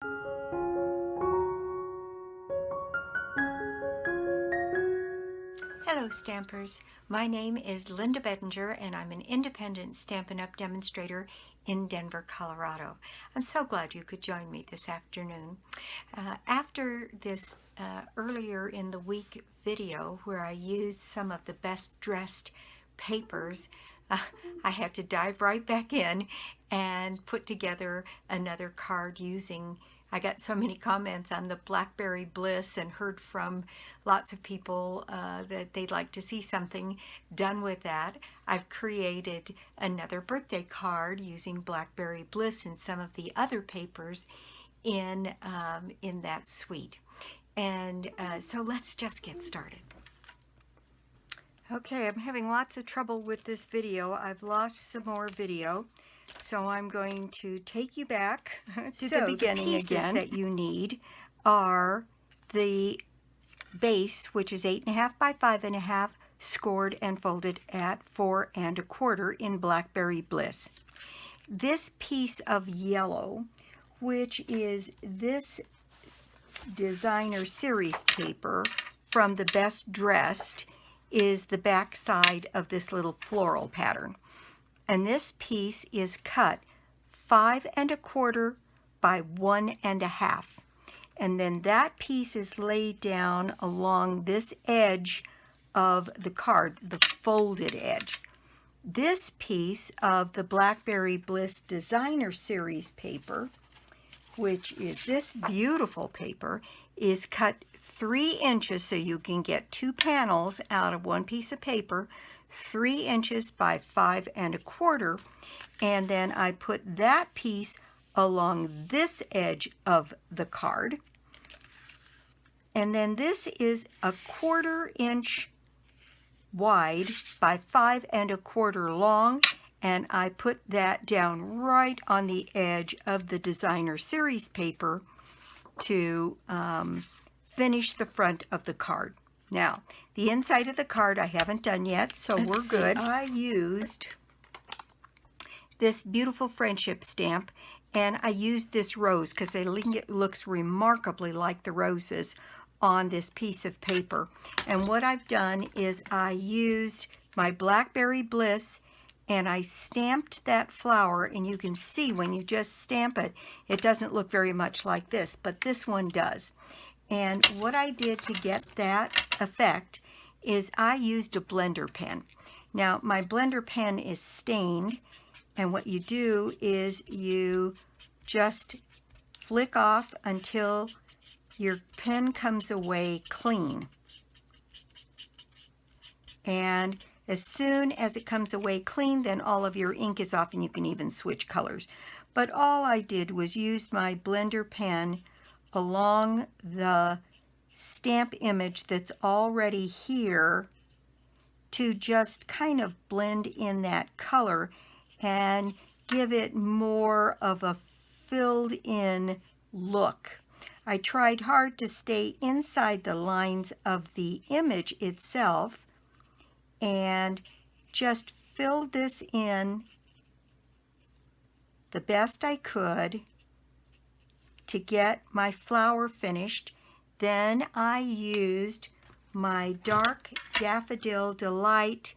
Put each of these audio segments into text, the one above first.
Hello Stampers, my name is Linda Bedinger and I'm an independent Stampin' Up! Demonstrator in Denver, Colorado. I'm so glad you could join me this afternoon. After this earlier in the week video where I used some of the best dressed papers, I had to dive right back in and put together another card using I got so many comments on the Blackberry Bliss and heard from lots of people that they'd like to see something done with that. I've created another birthday card using Blackberry Bliss and some of the other papers in that suite. And so let's just get started. Okay, I'm having lots of trouble with this video. I've lost some more video. So I'm going to take you back to the beginning again. The pieces that you need are the base, which is 8.5 by 5.5, scored and folded at 4 1/4 in Blackberry Bliss. This piece of yellow, which is this designer series paper from the Best Dressed, is the back side of this little floral pattern. And this piece is cut 5 1/4 by 1 1/2. And then that piece is laid down along this edge of the card, the folded edge. This piece of the Blackberry Bliss Designer Series paper, which is this beautiful paper, is cut 3 inches so you can get 2 panels out of one piece of paper, 3 inches by 5 1/4, and then I put that piece along this edge of the card. And then this is 1/4 inch wide by 5 1/4 long, and I put that down right on the edge of the Designer Series paper to finish the front of the card. Now, the inside of the card I haven't done yet, so we're good. I used this beautiful friendship stamp, and I used this rose because I think it looks remarkably like the roses on this piece of paper. And what I've done is I used my Blackberry Bliss and I stamped that flower, and you can see when you just stamp it, it doesn't look very much like this, but this one does. And what I did to get that effect is I used a blender pen. Now, my blender pen is stained, and what you do is you just flick off until your pen comes away clean. And as soon as it comes away clean, then all of your ink is off and you can even switch colors. But all I did was use my blender pen along the stamp image that's already here to just kind of blend in that color and give it more of a filled in look. I tried hard to stay inside the lines of the image itself and just filled this in the best I could to get my flower finished. Then I used my dark Daffodil Delight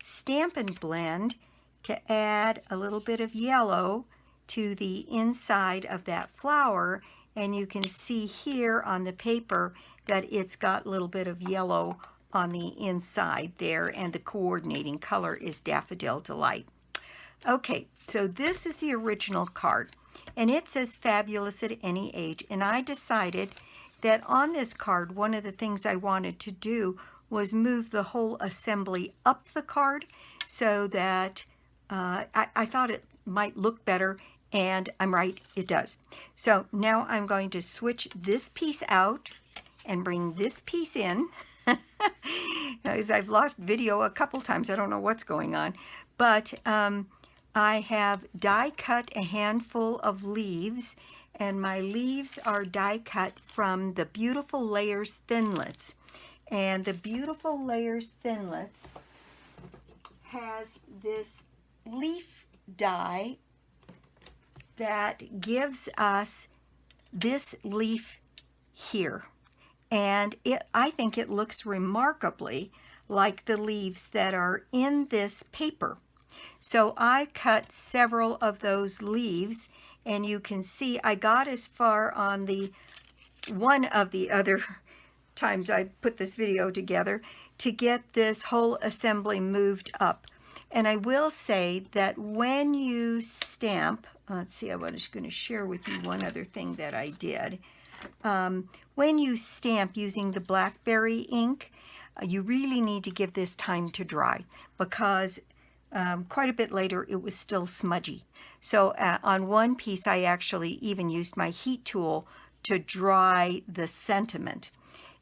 Stampin' Blend to add a little bit of yellow to the inside of that flower, and you can see here on the paper that it's got a little bit of yellow on the inside there, and the coordinating color is Daffodil Delight. Okay, so this is the original card, and it says fabulous at any age, and I decided that on this card, one of the things I wanted to do was move the whole assembly up the card so that I thought it might look better, and I'm right, it does. So now I'm going to switch this piece out and bring this piece in. As I've lost video a couple times, I don't know what's going on, but I have die cut a handful of leaves, and my leaves are die cut from the Beautiful Layers Thinlits. And the Beautiful Layers Thinlits has this leaf die that gives us this leaf here. And I think it looks remarkably like the leaves that are in this paper. So I cut several of those leaves, and you can see I got as far on the one of the other times I put this video together to get this whole assembly moved up. And I will say that when you stamp, let's see, I was going to share with you one other thing that I did. When you stamp using the Blackberry ink, you really need to give this time to dry, because quite a bit later it was still smudgy. So on one piece I actually even used my heat tool to dry the sentiment.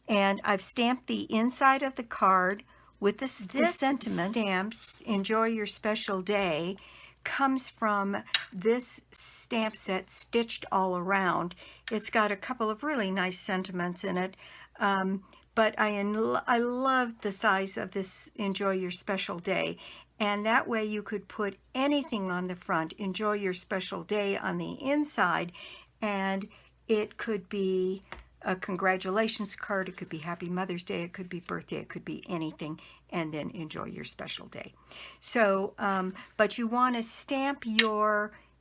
And I've stamped the inside of the card with the sentiment. Stamps, Enjoy Your Special Day, comes from this stamp set stitched all around. It's got a couple of really nice sentiments in it. But I love the size of this Enjoy Your Special Day. And that way you could put anything on the front, Enjoy Your Special Day on the inside, and it could be a congratulations card, it could be Happy Mother's Day, it could be birthday, it could be anything, and then Enjoy Your Special Day. So, but you want to stamp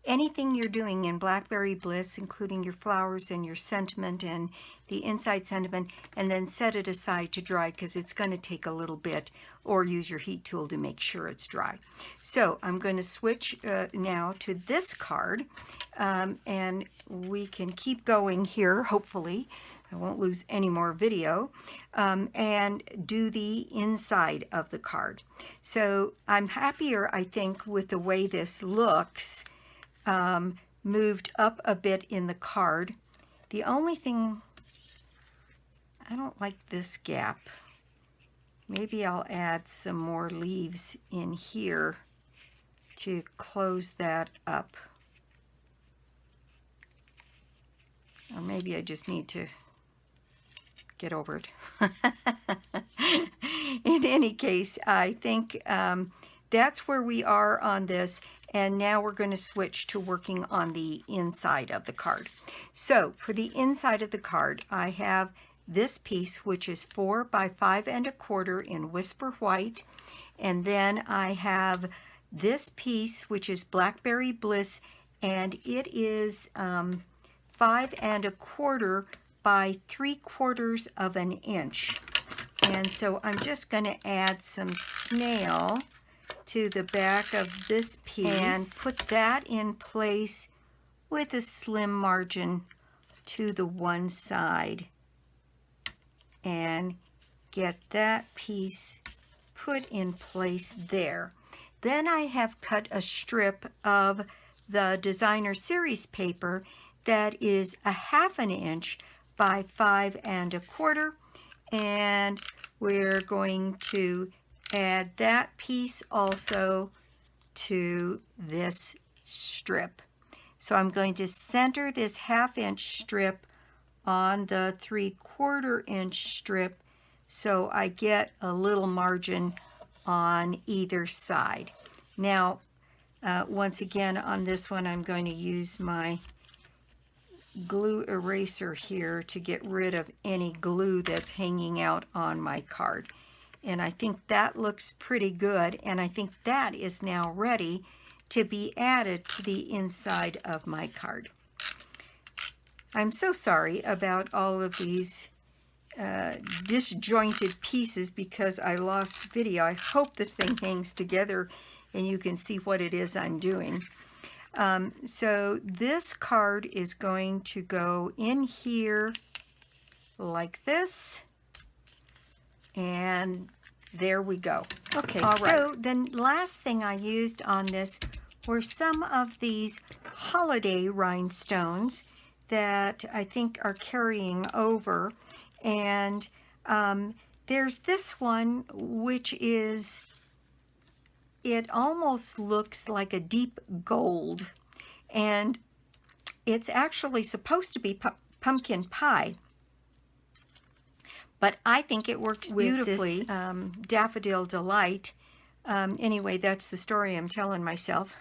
anything you're doing in Blackberry Bliss, including your flowers and your sentiment and the inside sentiment, and then set it aside to dry, because it's going to take a little bit, or use your heat tool to make sure it's dry. So I'm going to switch now to this card, and we can keep going here, hopefully. I won't lose any more video, and do the inside of the card. So I'm happier, I think, with the way this looks, moved up a bit in the card. The only thing, I don't like this gap. Maybe I'll add some more leaves in here to close that up. Or maybe I just need to get over it. In any case, I think that's where we are on this. And now we're going to switch to working on the inside of the card. So for the inside of the card, I have this piece, which is 4 by 5 1/4 in Whisper White. And then I have this piece, which is Blackberry Bliss, and it is 5 1/4 by 3/4 of an inch. And so I'm just going to add some snail to the back of this piece and put that in place with a slim margin to the one side, and get that piece put in place there. Then I have cut a strip of the Designer Series paper that is 1/2 inch by 5 1/4, and we're going to add that piece also to this strip. So I'm going to center this 1/2 inch strip on the 3/4 inch strip, so I get a little margin on either side. Now, once again on this one, I'm going to use my glue eraser here to get rid of any glue that's hanging out on my card. And I think that looks pretty good, and I think that is now ready to be added to the inside of my card. I'm so sorry about all of these disjointed pieces because I lost video. I hope this thing hangs together and you can see what it is I'm doing. So this card is going to go in here like this, and there we go. Okay, so the last thing I used on this were some of these holiday rhinestones that I think are carrying over, and there's this one which is, it almost looks like a deep gold, and it's actually supposed to be pumpkin pie, but I think it works beautifully with this Daffodil Delight. Anyway, that's the story I'm telling myself.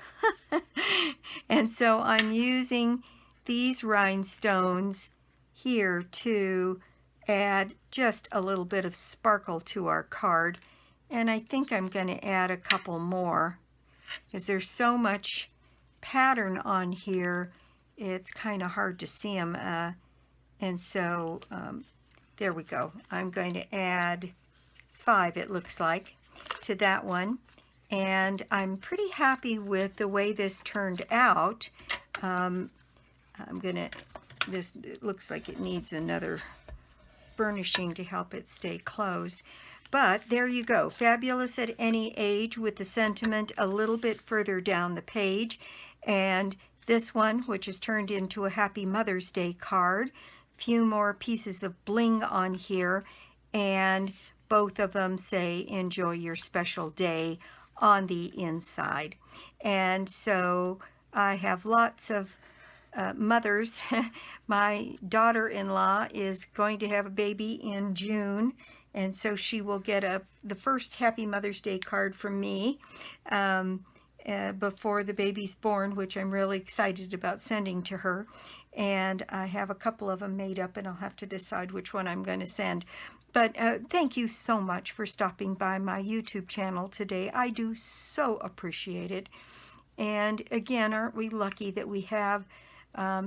And so I'm using these rhinestones here to add just a little bit of sparkle to our card. And I think I'm going to add a couple more because there's so much pattern on here, it's kind of hard to see them. And so there we go. I'm going to add 5, it looks like, to that one. And I'm pretty happy with the way this turned out. This, it looks like it needs another burnishing to help it stay closed. But there you go, fabulous at any age, with the sentiment a little bit further down the page. And this one, which is turned into a Happy Mother's Day card, few more pieces of bling on here, and both of them say enjoy your special day on the inside. And so I have lots of mothers. My daughter-in-law is going to have a baby in June, and so she will get the first Happy Mother's Day card from me before the baby's born, which I'm really excited about sending to her. And I have a couple of them made up, and I'll have to decide which one I'm going to send. But thank you so much for stopping by my YouTube channel today. I do so appreciate it. And again, aren't we lucky that we have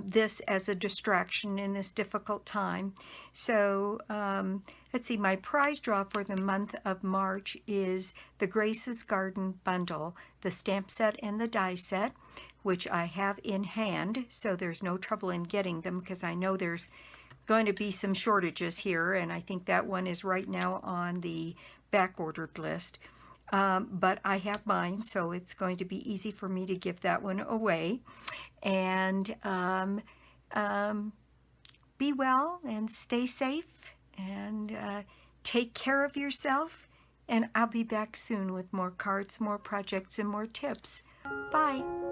this as a distraction in this difficult time? So let's see, my prize draw for the month of March is the Grace's Garden bundle, the stamp set and the die set, which I have in hand, so there's no trouble in getting them because I know there's going to be some shortages here, and I think that one is right now on the back ordered list. But I have mine, so it's going to be easy for me to give that one away. And be well and stay safe and take care of yourself. And I'll be back soon with more cards, more projects, and more tips. Bye.